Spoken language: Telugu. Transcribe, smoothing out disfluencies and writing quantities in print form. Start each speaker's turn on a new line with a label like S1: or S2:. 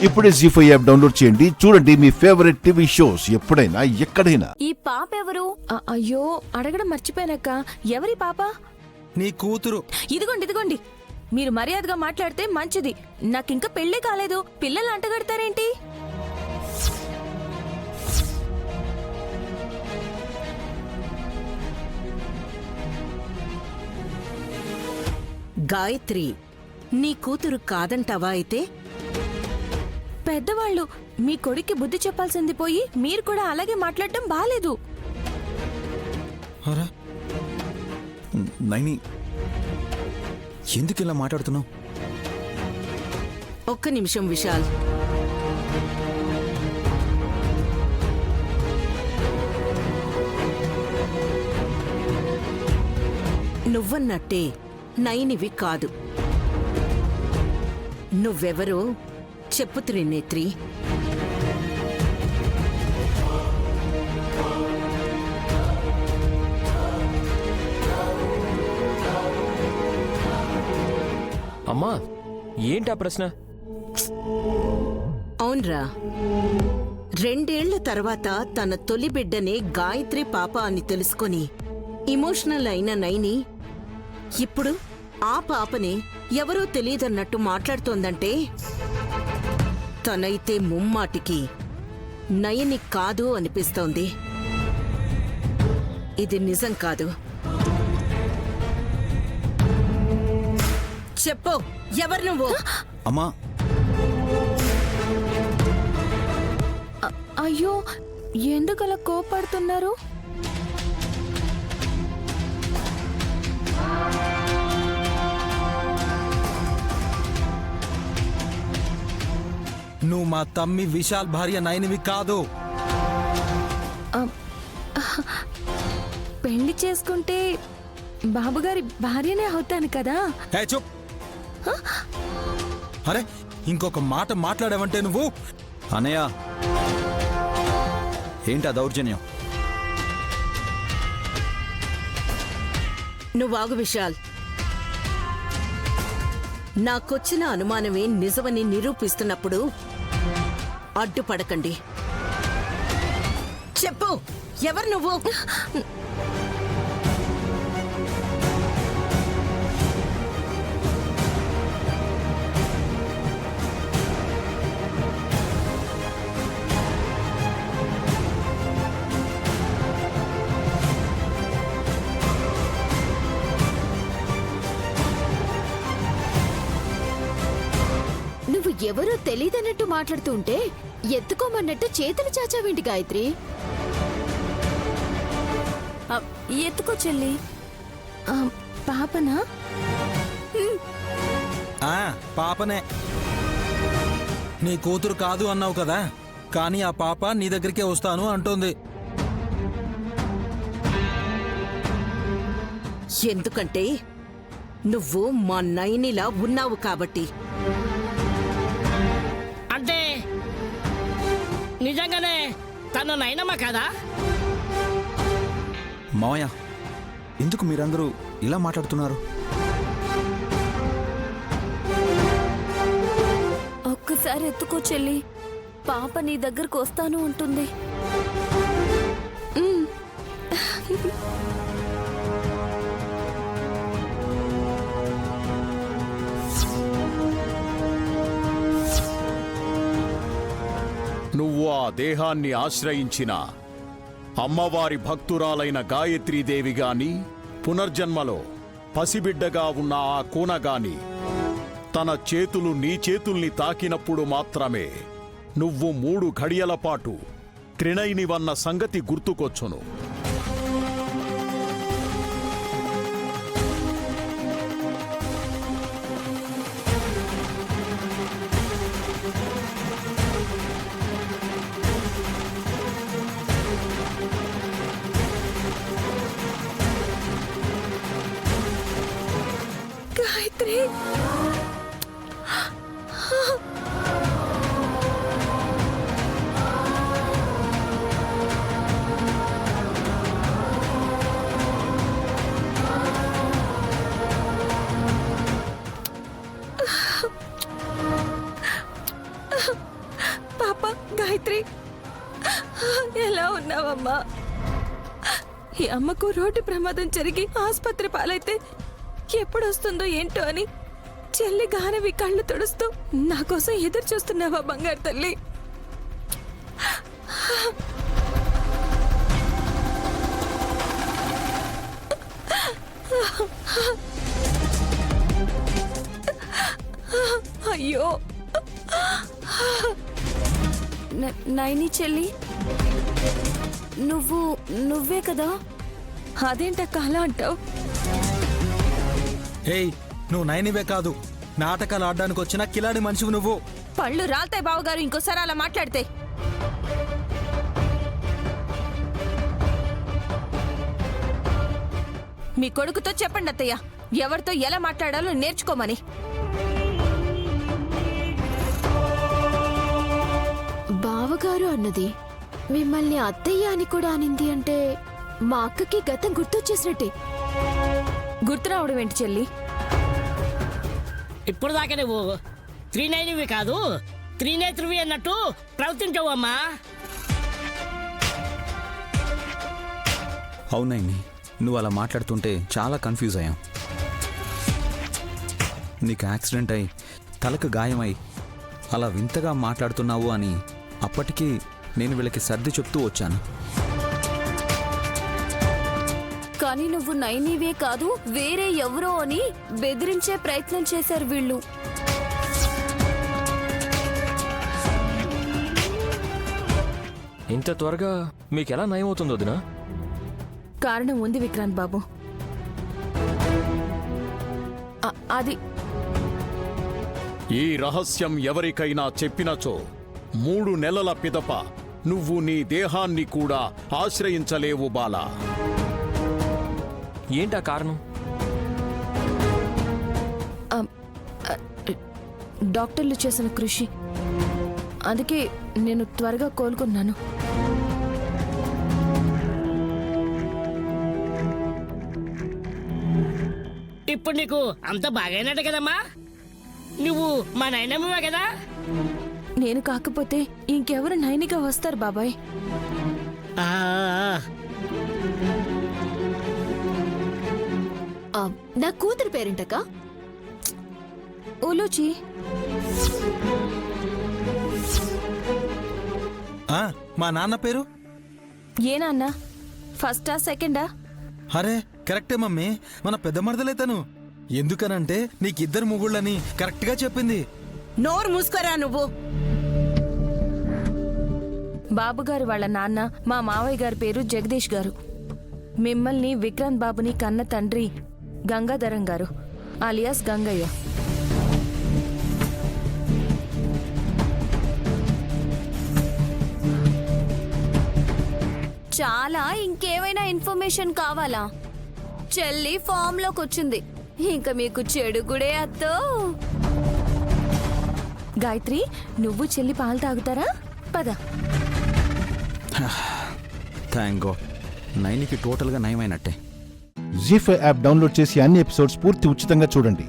S1: ఇప్పుడే జీ5 యాప్ డౌన్లోడ్ చేయండి. చూడండి మీ ఫేవరెట్ టీవీ షోస్ ఎప్పుడైనా ఎక్కడైనా.
S2: ఈ పాప ఎవరు?
S3: అయ్యో అడగడం మర్చిపోయానక్క. ఎవరి పాప?
S4: నీ కూతురు.
S3: ఇదిగోండి మీరు మర్యాదగా మాట్లాడితే మంచిది. నాకింకా పెళ్లి కాలేదు, పిల్లలు అంటగడతారేంటి?
S5: గాయత్రి, నీ కూతురు కాదంటావా అయితే?
S3: పెద్దవాళ్ళు మీ కొడుక్కి బుద్ధి చెప్పాల్సింది పోయి మీరు కూడా అలాగే మాట్లాడటం బాలేదు.
S4: అరే నైని, ఎందుకు ఇలా మాట్లాడుతున్నావు?
S5: ఒక్క నిమిషం విశాల్. నువ్వన్నట్టే నైనివి కాదు. నువ్వెవరో చెప్పు త్రినేత్రి.
S6: అమ్మా, ఏంటా ప్రశ్న?
S5: అవునరా, 2 ఏళ్ల తర్వాత తన తొలి బిడ్డనే గాయత్రి పాప అని తెలుసుకొని ఇమోషనల్ అయిన నైని ఇప్పుడు ఆ పాపనే ఎవరో తెలియదన్నట్టు మాట్లాడుతోందంటే తనైతే ముమ్మాటికి నయని కాదు అనిపిస్తోంది. ఇది నిజం కాదు. చెప్పు, ఎవరు నువ్వు?
S4: అమ్మా,
S3: అయ్యో ఎందుకలా కోపడుతున్నారు?
S4: నువ్వు మా తమ్మి విశాల్ భార్య నైనివి కాదు.
S3: పెళ్లి చేసుకుంటే బాబుగారి భార్యనే అవుతాను కదా.
S4: ఏ చూప్. అరే, ఇంకొక మాట మాట్లాడావంటే నువ్వు. అనయ్య, ఏంటా దౌర్జన్యం?
S5: నువ్వాగు విశాల్. నాకొచ్చిన అనుమానమే నిజమని నిరూపిస్తున్నప్పుడు అడ్డుపడకండి. చెప్పు, ఎవరు నువ్వు?
S2: నువ్వు ఎవరో తెలీదన్నట్టు మాట్లాడుతూ ఉంటే ఎత్తుకోమన్నట్టు చేతులు చాచావేంటి గాయత్రి?
S3: ఎత్తుకో చెల్లి. పాపనా?
S4: పాపనే. నీ కూతురు కాదు అన్నావు కదా, కానీ ఆ పాప నీ దగ్గరికే వస్తాను అంటోంది.
S5: ఎందుకంటే నువ్వు మా నైనిలా ఉన్నావు కాబట్టి.
S7: అంటే నిజంగానే తను నైనమ్మ కదా?
S4: మావయ్య, ఎందుకు మీరందరూ ఇలా మాట్లాడుతున్నారు?
S3: ఒక్కసారి ఎత్తుకో చెల్లి, పాప నీ దగ్గరకు వస్తాను అంటుంది.
S8: నువ్వు ఆ దేహాన్ని ఆశ్రయించిన అమ్మవారి భక్తురాలైన గాయత్రీదేవి గాని, పునర్జన్మలో పసిబిడ్డగా ఉన్న ఆ కూనగాని తన చేతులు నీ చేతుల్ని తాకినప్పుడు మాత్రమే నువ్వు 3 ఘడియల పాటు త్రినైనివన్న సంగతి గుర్తుకొచ్చును.
S3: గాయత్రి, పాప గాయత్రి ఎలా ఉన్నావమ్మా? ఈ అమ్మకు రోడ్డు ప్రమాదం జరిగి ఆసుపత్రి పాలైతే ఎప్పుడు వస్తుందో ఏంటో అని చెల్లి గానవి కళ్ళు తుడుస్తూ నా కోసం ఎదురు చూస్తున్నావా బంగారు తల్లి? అయ్యో నైని చెల్లి, నువ్వే కదా? అదేంటక్క అలా అంటావు?
S4: ఏయ్, నువ్వు నైనివే కాదు, నాటకాలు ఆడడానికి వచ్చిన కిలాడి మనిషివి నువ్వు.
S3: పళ్ళు రాల్తాయి బావగారు ఇంకోసారి అలా మాట్లాడితే. మీ కొడుకుతో చెప్పండి అత్తయ్య, ఎవరితో ఎలా మాట్లాడాలో నేర్చుకోమని.
S2: బావగారు అన్నది మిమ్మల్ని అత్తయ్య అని కూడా అనింది అంటే మా అక్కకి గతం గుర్తొచ్చేసినట్టే.
S3: గుర్తు రావడం ఏంటి చెల్లి?
S7: ఇప్పుడు దాకా నువ్వు త్రినైనివి కాదు త్రినేత్రివి అన్నట్టు ప్రవర్తించావమ్మా.
S9: అవునైని, నువ్వు అలా మాట్లాడుతుంటే చాలా కన్ఫ్యూజ్ అయ్యాం. నీకు యాక్సిడెంట్ అయి తలకు గాయమై అలా వింతగా మాట్లాడుతున్నావు అని అప్పటికీ నేను వీళ్ళకి సర్ది చెప్తూ వచ్చాను.
S2: కానీ నువ్వు నైనివే కాదు వేరే ఎవరో అని బెదిరించే ప్రయత్నం చేశారు వీళ్ళు.
S6: ఇంత త్వరగా మీకెలా నయం అవుతుందో వదినా?
S3: కారణం ఉంది విక్రాంత్ బాబు. అది
S8: ఈ రహస్యం ఎవరికైనా చెప్పినచో 3 నెలల పిదప నువ్వు నీ దేహాన్ని కూడా ఆశ్రయించలేవు బాలా.
S6: ఏంటా కారణం?
S3: డాక్టర్లు చేసిన కృషి, అందుకే నేను త్వరగా కోలుకున్నాను.
S7: ఇప్పుడు నీకు అంత బాగైనట్టు కదమ్మా. నువ్వు మా నైనమ్మవే కదా?
S3: నేను కాకపోతే ఇంకెవరు నైనిగా వస్తారు బాబాయ్?
S7: ఆ,
S2: నా కూతురు పేరేంటక్క?
S3: ఉలూచి.
S4: మా నాన్న పేరు?
S3: ఏ నాన్న? ఫస్టా సెకండా?
S4: అరే కరెక్టే మమ్మీ, మన పెద్ద మరదలే తను. ఎందుకనంటే నీకిద్దరు మొగుళ్ళని కరెక్ట్ గా చెప్పింది.
S5: నోరు మూసుకోరా నువ్వు.
S3: బాబుగారు వాళ్ళ నాన్న మా మావయ్య గారి పేరు జగదీష్ గారు. మిమ్మల్ని విక్రాంత్ బాబుని కన్న తండ్రి గంగాధరం గారు ఆలియాస్ గంగయ్య.
S2: చాలా ఇంకేమైనా ఇన్ఫర్మేషన్ కావాలా? చెల్లి ఫామ్ లోకి వచ్చింది, ఇంకా మీకు చెడు గుడే అత్తో.
S3: గాయత్రి, నువ్వు చెల్లి పాలు తాగుతారా? పద.
S9: థ్యాంక్ గాడ్, నైనికి టోటల్గా నయమైనట్టే.
S1: జీ5 యాప్ డౌన్లోడ్ చేసి అన్ని ఎపిసోడ్స్ పూర్తి ఉచితంగా చూడండి.